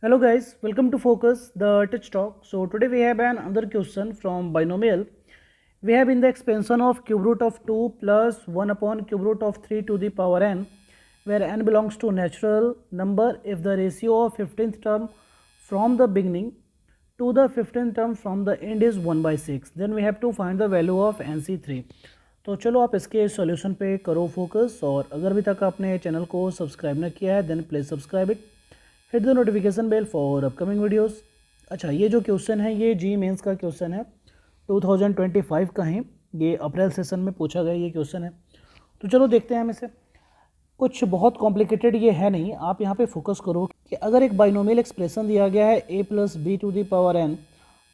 Hello guys, welcome to Focus, the Touch Talk. So today we have another question from binomial. We have in the expansion of cube root of 2 plus 1 upon cube root of 3 to the power n, where n belongs to natural number if the ratio of 15th term from the beginning to the 15th term from the end is 1/6. Then we have to find the value of NC3. तो चलो आप इसके solution पे करो focus, और अगर अभी तक आपने चैनल को सब्सक्राइब न किया है then please subscribe it, hit the notification bell for upcoming videos. अच्छा, ये जो क्वेश्चन है ये जी मेंस का क्वेश्चन है, 2025 का है, ये अप्रैल सेशन में पूछा गया ये क्वेश्चन है। तो चलो देखते हैं हम इसे। कुछ बहुत कॉम्प्लिकेटेड ये है नहीं, आप यहाँ पे फोकस करो कि अगर एक बाइनोमियल एक्सप्रेशन दिया गया है a plus b to the power n,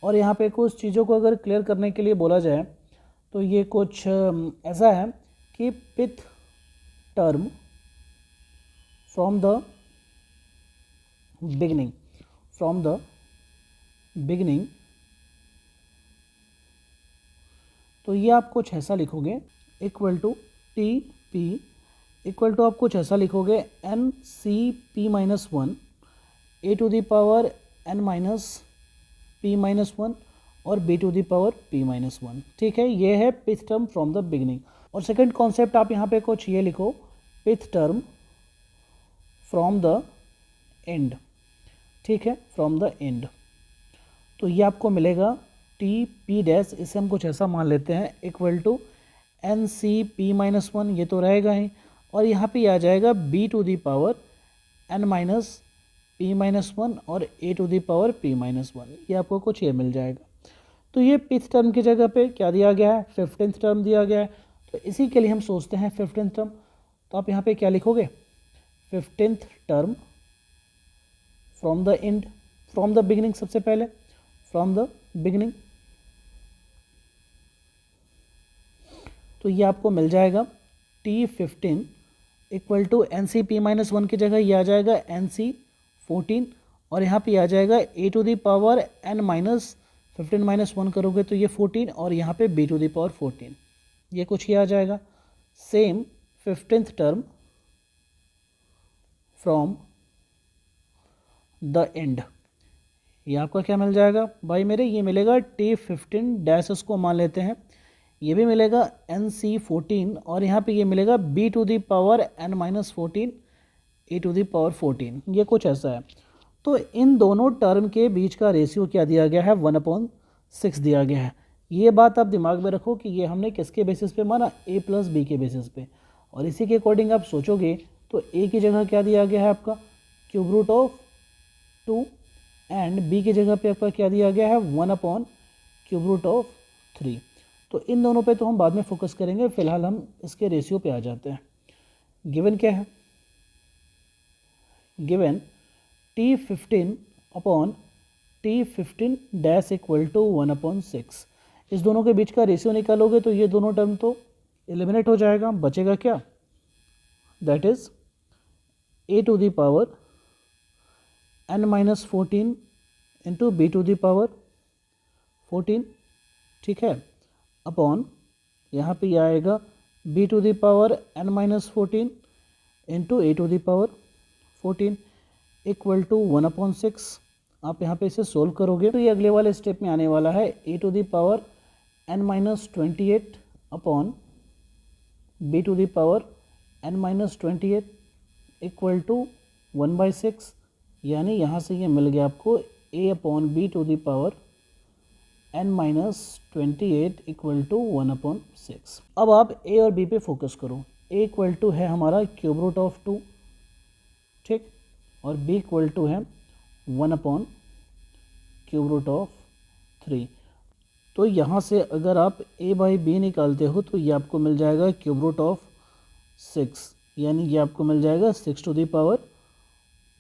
और यहाँ पे कुछ चीज़ों को अगर क्लियर करने के लिए बोला जाए तो ये कुछ ऐसा है कि pth term from the beginning तो ये आप कुछ ऐसा लिखोगे equal to T p equal to आप कुछ ऐसा लिखोगे n C p minus one a to the power n minus p minus one और b to the power p minus one. ठीक है, ये है pth term from the beginning. और सेकंड कॉन्सेप्ट आप यहाँ पे कुछ ये लिखो pth term from the and. ठीक है, फ्रॉम द एंड। तो ये आपको मिलेगा टी पी डैश, इसे हम कुछ ऐसा मान लेते हैं equal to n C p minus one, ये तो रहेगा ही, और यहाँ पे आ जाएगा b to the power n minus p minus one और a to the power p minus one. ये आपको कुछ ये मिल जाएगा। तो ये पिथ टर्म की जगह पे क्या दिया गया है, 15th टर्म दिया गया है, तो इसी के लिए हम सोचते हैं 15th टर्म। तो आप यहाँ पे क्या लिखोगे 15th term from the and, from the beginning, सबसे पहले फ्रॉम द बिगिनिंग। तो ये आपको मिल जाएगा T15 equal to n C p minus one की जगह ये आ जाएगा एन सी 14, और यहाँ पे आ जाएगा a to the power n minus 15 minus one करोगे तो ये 14, और यहाँ पे बी टू दी पावर 14, ये कुछ ये आ जाएगा। Same 15th term from the and, ये आपका क्या मिल जाएगा भाई मेरे, ये मिलेगा T15 डैश, उसको मान लेते हैं, ये भी मिलेगा NC14, और यहाँ पे ये मिलेगा b to the power n minus 14 a to the power 14, ये कुछ ऐसा है। तो इन दोनों टर्म के बीच का रेशियो क्या दिया गया है 1/6 दिया गया है। ये बात आप दिमाग में रखो कि ये हमने किसके बेसिस पे माना, a प्लस बी के बेसिस पे, और इसी के अकॉर्डिंग आप सोचोगे तो a की जगह क्या दिया गया है आपका cube root of 2 and b की जगह पे आपका क्या दिया गया है 1 क्यूब रूट ऑफ 3। तो इन दोनों पे तो हम बाद में फोकस करेंगे, फिलहाल हम इसके रेशियो पे आ जाते हैं। गिवन क्या है, given T15 upon T15 dash equal to 1/6। इस दोनों के बीच का रेशियो निकालोगे तो ये दोनों टर्म तो एलिमिनेट हो जाएगा, बचेगा क्या, that is a to the power n minus 14 into b to the power 14। ठीक है, अपॉन यहाँ पे ये आएगा b to the power n minus 14 into a to the power 14 equal to 1/6। आप यहाँ पे इसे सोल्व करोगे तो ये अगले वाले स्टेप में आने वाला है a to the power n minus 28 upon b to the power n minus 28 equal to 1/6, यानी यहाँ से ये मिल गया आपको a upon b to the power n minus 28 equal to 1/6। अब आप a और b पे फोकस करो। a इक्वल टू है हमारा क्यूब रूट ऑफ 2, ठीक, और b इक्वल टू है 1 क्यूब रूट ऑफ 3। तो यहाँ से अगर आप a बाई बी निकालते हो तो ये आपको मिल जाएगा क्यूब रूट ऑफ 6, यानी ये आपको मिल जाएगा 6 टू दी पावर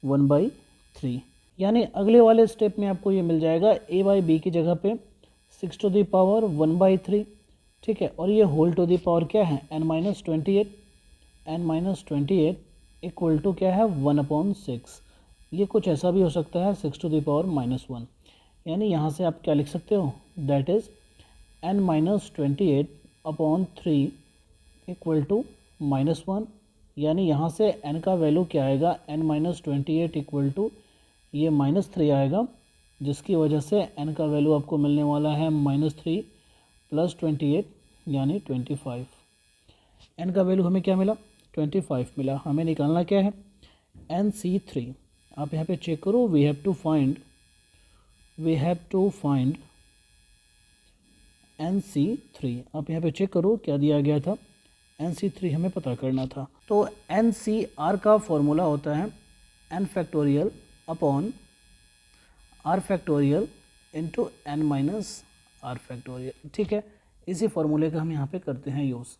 1/3। यानी अगले वाले स्टेप में आपको ये मिल जाएगा a बाई बी की जगह पे 6 टू दी पावर 1/3। ठीक है, और ये होल टू दी पावर क्या है n माइनस 28 इक्वल टू क्या है 1/6। ये कुछ ऐसा भी हो सकता है 6 टू दी पावर -1, यानी यहाँ से आप क्या लिख सकते हो, that is n minus 28 upon 3 equal to -1, यानी यहाँ से n का वैल्यू क्या आएगा n माइनस 28 इक्वल टू ये -3 आएगा, जिसकी वजह से n का वैल्यू आपको मिलने वाला है -3 + 28 यानी 25। n का वैल्यू हमें क्या मिला? 25 मिला। हमें निकालना क्या है? NC3। आप यहाँ पे चेक करो, we have to find NC3। आप यहाँ पे चेक करो क्या दिया गया था, NC3 हमें पता करना था। तो NCR का फॉर्मूला होता है n factorial upon r factorial into n minus r factorial. ठीक है, इसी फॉर्मूले का हम यहाँ पे करते हैं यूज़।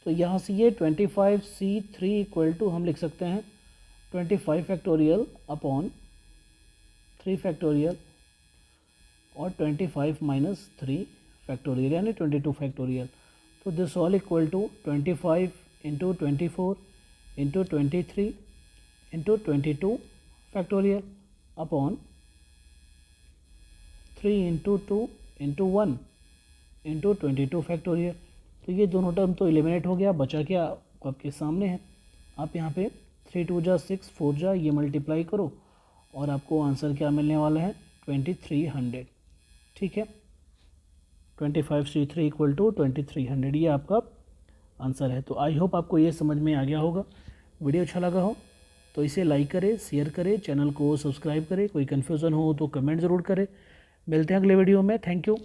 तो यहाँ से ये 25C3 इक्वल टू हम लिख सकते हैं 25 फैक्टोरियल अपॉन 3 फैक्टोरियल और 25 माइनस 3 फैक्टोरियल यानी 22 फैक्टोरियल। तो this all equal to 25 into 24 into 23 into 22 factorial upon 3 into 2 into 1 into 22 factorial. तो ये दोनों टर्म तो एलिमिनेट हो गया, बचा क्या आपके सामने है। आप यहाँ पे 3 2 जा 6 4 जा ये मल्टीप्लाई करो और आपको आंसर क्या मिलने वाला है? 2300। ठीक है, 25C3 इक्वल टू 2300, ये आपका आंसर है। तो आई होप आपको ये समझ में आ गया होगा। वीडियो अच्छा लगा हो तो इसे लाइक करें, शेयर करें, चैनल को सब्सक्राइब करें। कोई कन्फ्यूज़न हो तो कमेंट ज़रूर करें। मिलते हैं अगले वीडियो में। Thank you.